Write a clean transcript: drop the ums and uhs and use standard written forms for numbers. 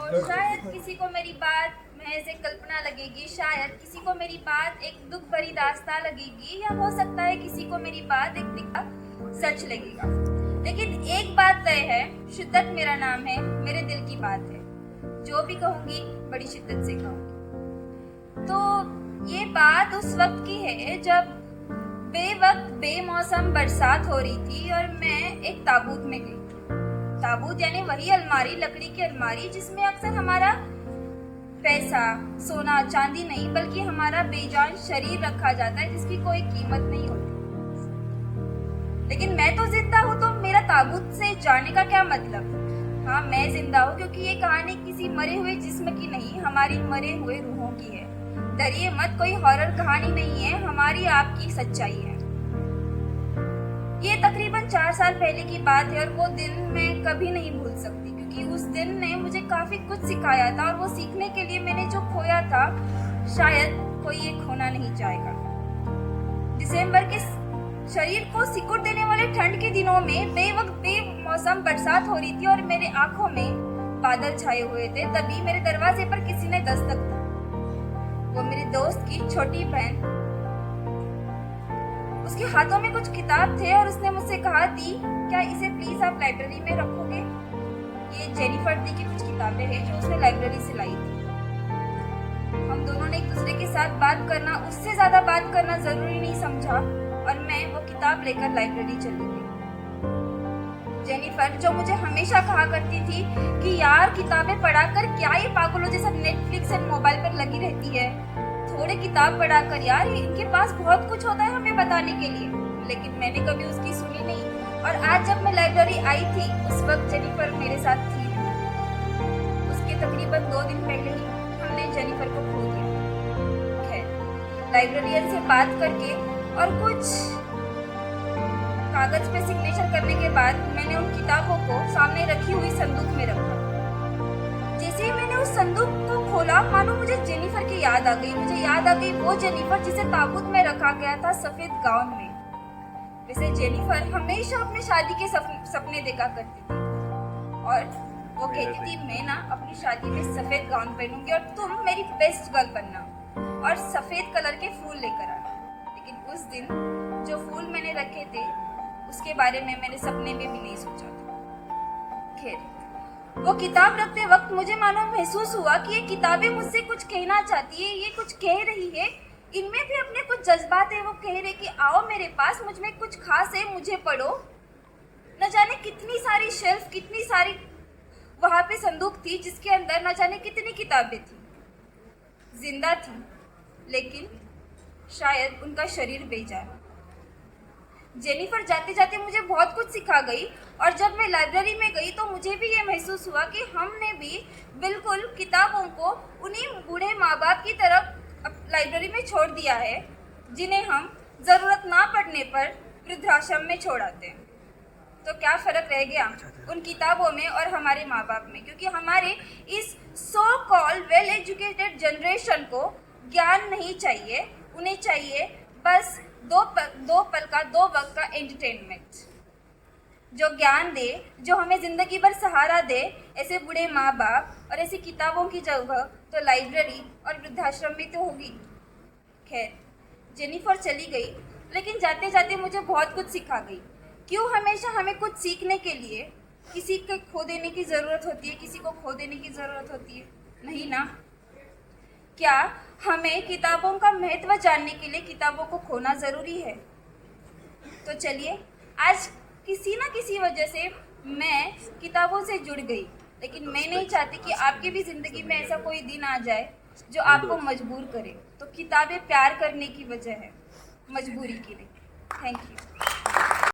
शायद किसी को मेरी बात महज एक कल्पना लगेगी, शायद किसी को मेरी बात एक दुख भरी दास्तां लगेगी, या हो सकता है किसी को मेरी बात एक दिखा सच लगेगा। लेकिन एक बात तय है, शिद्दत मेरा नाम है, मेरे दिल की बात है। जो भी कहूँगी बड़ी शिद्दत से कहूँगी। तो ये बात उस वक्त की है जब बेवक्त बेमौसम बरसात हो रही थी और मैं एक ताबूत में गई। ताबूत यानी वही अलमारी, लकड़ी की अलमारी जिसमें अक्सर हमारा पैसा, सोना, चांदी नहीं बल्कि हमारा बेजान शरीर रखा जाता है जिसकी कोई कीमत नहीं होती। लेकिन मैं तो जिंदा हूँ, तो मेरा ताबूत से जाने का क्या मतलब? हाँ, मैं जिंदा हूँ क्योंकि ये कहानी किसी मरे हुए जिस्म की नहीं, हमारी मरे हुए रूहों की है। डरिए मत, कोई हॉरर कहानी नहीं है, हमारी आपकी सच्चाई है। ये तकरीबन 4 साल पहले की बात है और वो दिन मैं कभी नहीं भूल सकती क्योंकि उस दिन ने मुझे काफी कुछ सिखाया था और वो सीखने के लिए मैंने जो खोया था शायद कोई ये खोना नहीं चाहेगा। दिसंबर के शरीर को सिकुड़ देने वाले ठंड के दिनों में बेवक्त बेमौसम बरसात हो रही थी और मेरे आंखों में बादल छाए हुए थे। तभी मेरे दरवाजे पर किसी ने दस्तक दी। वो मेरी दोस्त की छोटी बहन, उसके हाथों में कुछ किताब थे और उसने मुझसे कहा, दी क्या इसे प्लीज आप लाइब्रेरी में रखोगे? ये जेनिफर दी की कुछ किताबें हैं जो उसने लाइब्रेरी से लाई थी। हम दोनों ने एक दूसरे के साथ बात करना, उससे ज्यादा बात करना जरूरी नहीं समझा और मैं वो किताब लेकर लाइब्रेरी चली गई। जेनिफर जो मुझे हमेशा कहा करती थी कि यार किताबें पढ़ाकर क्या ये पागलों जैसा नेटफ्लिक्स एंड मोबाइल पर लगी रहती है, थोड़े किताब पढ़ाकर यार इनके पास बहुत कुछ होता है हमें बताने के लिए। लेकिन मैंने कभी उसकी सुनी नहीं और आज जब मैं लाइब्रेरी आई थी उस वक्त जेनिफर मेरे साथ थी। उसके तकरीबन 2 दिन पहले ही हमने जेनिफर को खो दिया। खैर, लाइब्रेरियन से बात करके और कुछ कागज पे सिग्नेचर करने के बाद मैंने उन किताबों को सामने रखी हुई संदूक में रखा। जैसे ही मैंने उस संदूक को खोला, मानो मुझे जेनिफर की याद आ गई। मुझे याद आ गई वो जेनिफर जिसे ताबूत में रखा गया था सफेद गाउन में। वैसे जेनिफर हमेशा अपने शादी के सपने देखा करती थी और वो कहती थी, मैं ना अपनी शादी में सफेद गाउन पहनूंगी और तुम मेरी बेस्ट गर्ल बनना और सफेद कलर के फूल लेकर आना। लेकिन उस दिन जो फूल मैंने रखे थे उसके बारे में मैंने सपने में भी नहीं सोचा था। खैर, वो किताब रखते वक्त मुझे मानो महसूस हुआ कि ये किताबें मुझसे कुछ कहना चाहती है, ये कुछ कह रही है, इनमें भी अपने कुछ जज्बात है। वो कह रहे कि आओ मेरे पास, मुझ में कुछ खास है, मुझे पढ़ो। न जाने कितनी सारी शेल्फ, कितनी सारी वहां पे संदूक थी जिसके अंदर न जाने कितनी किताबें थी। जिंदा थी लेकिन शायद उनका शरीर बेजान। जेनिफर जाते जाते मुझे बहुत कुछ सिखा गई और जब मैं लाइब्रेरी में गई तो मुझे भी ये महसूस हुआ कि हमने भी बिल्कुल किताबों को उन्हीं बूढ़े माँ बाप की तरफ लाइब्रेरी में छोड़ दिया है जिन्हें हम ज़रूरत ना पड़ने पर वृद्धाश्रम में छोड़ आते हैं। तो क्या फ़र्क रह गया उन किताबों में और हमारे माँ बाप में? क्योंकि हमारे इस so called well educated generation को ज्ञान नहीं चाहिए, उन्हें चाहिए बस दो वक्त का एंटरटेनमेंट। जो ज्ञान दे, जो हमें जिंदगी भर सहारा दे, ऐसे बूढ़े माँ बाप और ऐसी किताबों की जगह तो लाइब्रेरी और वृद्धाश्रम में तो होगी। खैर, जेनिफर चली गई लेकिन जाते जाते मुझे बहुत कुछ सिखा गई। क्यों हमेशा हमें कुछ सीखने के लिए किसी को खो देने की ज़रूरत होती है, किसी को खो देने की ज़रूरत होती है? नहीं ना। क्या हमें किताबों का महत्व जानने के लिए किताबों को खोना ज़रूरी है? तो चलिए, आज किसी ना किसी वजह से मैं किताबों से जुड़ गई, लेकिन मैं नहीं चाहती कि आपकी भी ज़िंदगी में ऐसा कोई दिन आ जाए जो आपको मजबूर करे। तो किताबें प्यार करने की वजह है, मजबूरी के लिए। Thank you.